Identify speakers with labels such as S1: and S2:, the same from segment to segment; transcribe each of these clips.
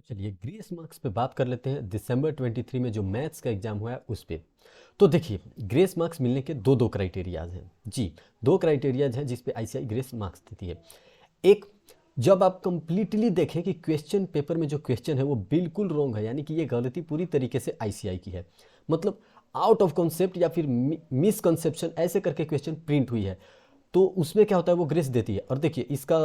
S1: चलिए grace marks पे बात कर लेते हैं। दिसंबर 23 में जो मैथ्स का एग्जाम हुआ है उस पे। तो देखिए, ग्रेस मार्क्स मिलने के दो दो क्राइटेरियाज हैं जी। दो क्राइटेरियाज हैं जिस पे आईसीआई ग्रेस मार्क्स देती है। एक, जब आप कंप्लीटली देखें कि क्वेश्चन पेपर में जो क्वेश्चन है वो बिल्कुल रॉन्ग है, यानी कि ये गलती पूरी तरीके से आईसीआई की है, मतलब आउट ऑफ कॉन्सेप्ट या फिर मिसकंसेप्शन ऐसे करके क्वेश्चन प्रिंट हुई है, तो उसमें क्या होता है वो ग्रेस देती है। और देखिए, इसका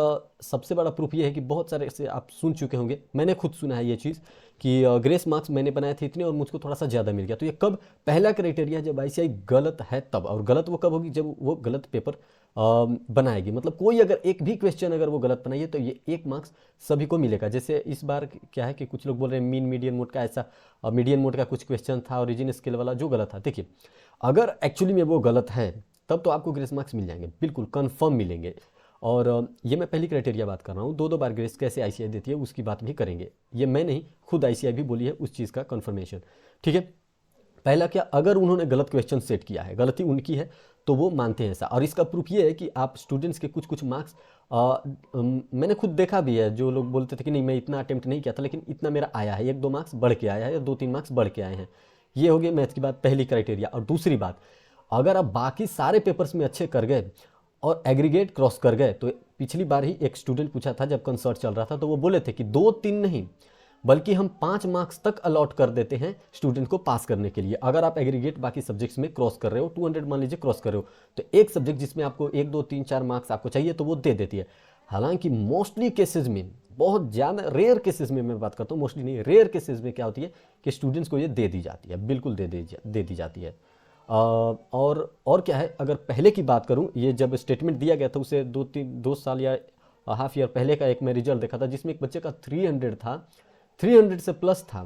S1: सबसे बड़ा प्रूफ ये है कि बहुत सारे से आप सुन चुके होंगे, मैंने खुद सुना है ये चीज़ कि ग्रेस मार्क्स मैंने बनाए थे इतने और मुझको थोड़ा सा ज़्यादा मिल गया। तो ये कब, पहला क्राइटेरिया जब आईसीआई गलत है तब। और गलत वो कब होगी, जब वो गलत पेपर बनाएगी। मतलब कोई अगर एक भी क्वेश्चन अगर वो गलत बनाइए तो ये एक मार्क्स सभी को मिलेगा। जैसे इस बार क्या है कि कुछ लोग बोल रहे हैं मीन मीडियन मोड का, ऐसा मीडियन मोड का कुछ क्वेश्चन था, ओरिजिन स्केल वाला जो गलत था। देखिए, अगर एक्चुअली में वो गलत है तब तो आपको ग्रेस मार्क्स मिल जाएंगे, बिल्कुल कंफर्म मिलेंगे। और ये मैं पहली क्राइटेरिया बात कर रहा हूँ। दो दो बार ग्रेस कैसे आईसीआई देती है उसकी बात भी करेंगे। ये मैं नहीं, खुद आईसीआई भी बोली है उस चीज़ का कंफर्मेशन। ठीक है, पहला क्या, अगर उन्होंने गलत क्वेश्चन सेट किया है, गलती उनकी है, तो वो मानते हैं ऐसा। और इसका प्रूफ ये है कि आप स्टूडेंट्स के कुछ कुछ मार्क्स, मैंने खुद देखा भी है, जो लोग बोलते थे कि नहीं मैं इतना अटेम्प्ट नहीं किया था लेकिन इतना मेरा आया है, एक दो मार्क्स बढ़ के आया है या दो तीन मार्क्स बढ़ के आए हैं। ये हो गई मैथ्स की बात, पहली क्राइटेरिया। और दूसरी बात, अगर आप बाकी सारे पेपर्स में अच्छे कर गए और एग्रीगेट क्रॉस कर गए, तो पिछली बार ही एक स्टूडेंट पूछा था जब कंसर्ट चल रहा था, तो वो बोले थे कि दो तीन नहीं बल्कि हम 5 मार्क्स तक अलॉट कर देते हैं स्टूडेंट को पास करने के लिए, अगर आप एग्रीगेट बाकी सब्जेक्ट्स में क्रॉस कर रहे हो, 200 मान लीजिए क्रॉस कर रहे हो, तो एक सब्जेक्ट जिसमें आपको 1 2 3 4 मार्क्स आपको चाहिए तो वो दे देती है। हालांकि मोस्टली केसेस में, बहुत ज़्यादा रेयर केसेस में मैं बात करता हूँ, मोस्टली नहीं, रेयर केसेस में क्या होती है कि स्टूडेंट्स को ये दे दी जाती है, बिल्कुल दे दी जाती है। और क्या है, अगर पहले की बात करूं, ये जब स्टेटमेंट दिया गया था उसे 2 साल या हाफ ईयर पहले का एक मैं रिजल्ट देखा था जिसमें एक बच्चे का 300 था, 300 से प्लस था।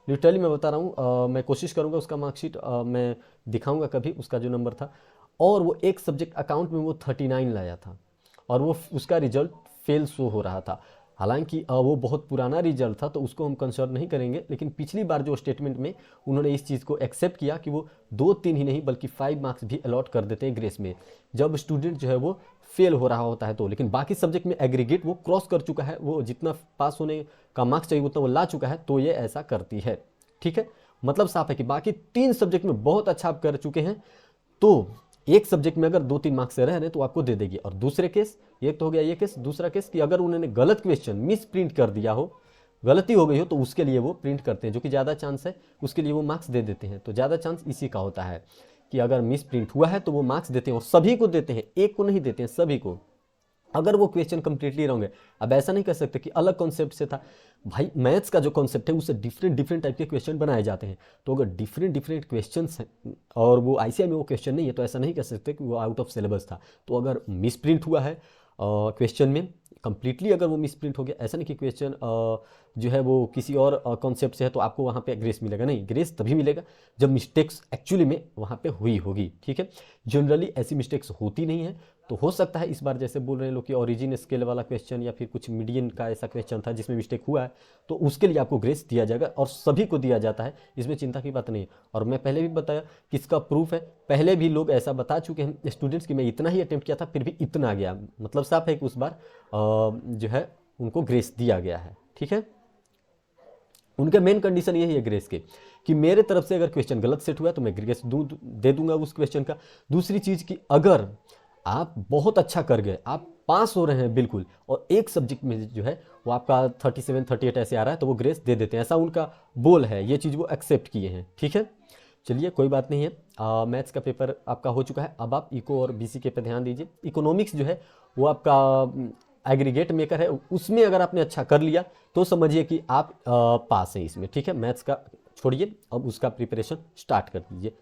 S1: लिटरली मैं बता रहा हूँ, मैं कोशिश करूँगा उसका मार्कशीट मैं दिखाऊंगा कभी, उसका जो नंबर था। और वो एक सब्जेक्ट अकाउंट में वो 39 लाया था और वो उसका रिजल्ट फेल शो हो रहा था। हालांकि वो बहुत पुराना रिजल्ट था तो उसको हम कंसिडर नहीं करेंगे, लेकिन पिछली बार जो स्टेटमेंट में उन्होंने इस चीज़ को एक्सेप्ट किया कि वो 2 3 ही नहीं बल्कि 5 मार्क्स भी अलॉट कर देते हैं ग्रेस में, जब स्टूडेंट जो है वो फेल हो रहा होता है तो। लेकिन बाकी सब्जेक्ट में एग्रीगेट वो क्रॉस कर चुका है, वो जितना पास होने का मार्क्स चाहिए उतना वो ला चुका है, तो ये ऐसा करती है। ठीक है, मतलब साफ है कि बाकी 3 सब्जेक्ट में बहुत अच्छा आप कर चुके हैं, तो एक सब्जेक्ट में अगर 2 3 मार्क्स से रह रहे तो आपको दे देगी। और दूसरे केस, एक तो हो गया ये केस, दूसरा केस कि अगर उन्होंने गलत क्वेश्चन मिस प्रिंट कर दिया हो, गलती हो गई हो, तो उसके लिए वो प्रिंट करते हैं, जो कि ज़्यादा चांस है, उसके लिए वो मार्क्स दे देते हैं। तो ज़्यादा चांस इसी का होता है कि अगर मिस प्रिंट हुआ है तो वो मार्क्स देते हैं, और सभी को देते हैं, एक को नहीं देते हैं, सभी को, अगर वो क्वेश्चन कंप्लीटली रॉन्ग है। अब ऐसा नहीं कर सकते कि अलग कॉन्सेप्ट से था, भाई मैथ्स का जो कॉन्सेप्ट है उससे डिफरेंट डिफरेंट टाइप के क्वेश्चन बनाए जाते हैं। तो अगर डिफरेंट डिफरेंट क्वेश्चन हैं और वो आईसीआई में वो क्वेश्चन नहीं है, तो ऐसा नहीं कर सकते कि वो आउट ऑफ सिलेबस था। तो अगर मिस प्रिंट हुआ है क्वेश्चन में, कंप्लीटली अगर वो मिस प्रिंट हो गया, ऐसा नहीं कि क्वेश्चन जो है वो किसी और कॉन्सेप्ट से है तो आपको वहाँ पे ग्रेस मिलेगा, नहीं, ग्रेस तभी मिलेगा जब मिस्टेक्स एक्चुअली में वहाँ पे हुई होगी। ठीक है, जनरली ऐसी मिस्टेक्स होती नहीं है। तो हो सकता है इस बार जैसे बोल रहे हैं लोग कि ओरिजिन स्केल वाला क्वेश्चन या फिर कुछ मीडियन का ऐसा क्वेश्चन था जिसमें मिस्टेक हुआ है, तो उसके लिए आपको ग्रेस दिया जाएगा और सभी को दिया जाता है, इसमें चिंता की बात नहीं है। और मैं पहले भी बताया कि इसका प्रूफ है, पहले भी लोग ऐसा बता चुके हैं स्टूडेंट्स कि मैं इतना ही अटेम्प्ट किया था फिर भी इतना गया, मतलब साफ है कि उस बार जो है उनको ग्रेस दिया गया है। ठीक है, उनका मेन कंडीशन यही है ग्रेस के कि मेरे तरफ से अगर क्वेश्चन गलत सेट हुआ तो मैं ग्रेस दे दूंगा उस क्वेश्चन का। दूसरी चीज़ कि अगर आप बहुत अच्छा कर गए, आप पास हो रहे हैं बिल्कुल, और एक सब्जेक्ट में जो है वो आपका 37 38 ऐसे आ रहा है, तो वो ग्रेस दे देते हैं, ऐसा उनका बोल है, ये चीज़ वो एक्सेप्ट किए हैं। ठीक है, चलिए कोई बात नहीं है। मैथ्स का पेपर आपका हो चुका है, अब आप इको और बीसीके पे ध्यान दीजिए। इकोनॉमिक्स जो है वो आपका एग्रीगेट मेकर है, उसमें अगर आपने अच्छा कर लिया तो समझिए कि आप पास हैं इसमें। ठीक है, मैथ्स का छोड़िए, अब उसका प्रिपरेशन स्टार्ट कर दीजिए।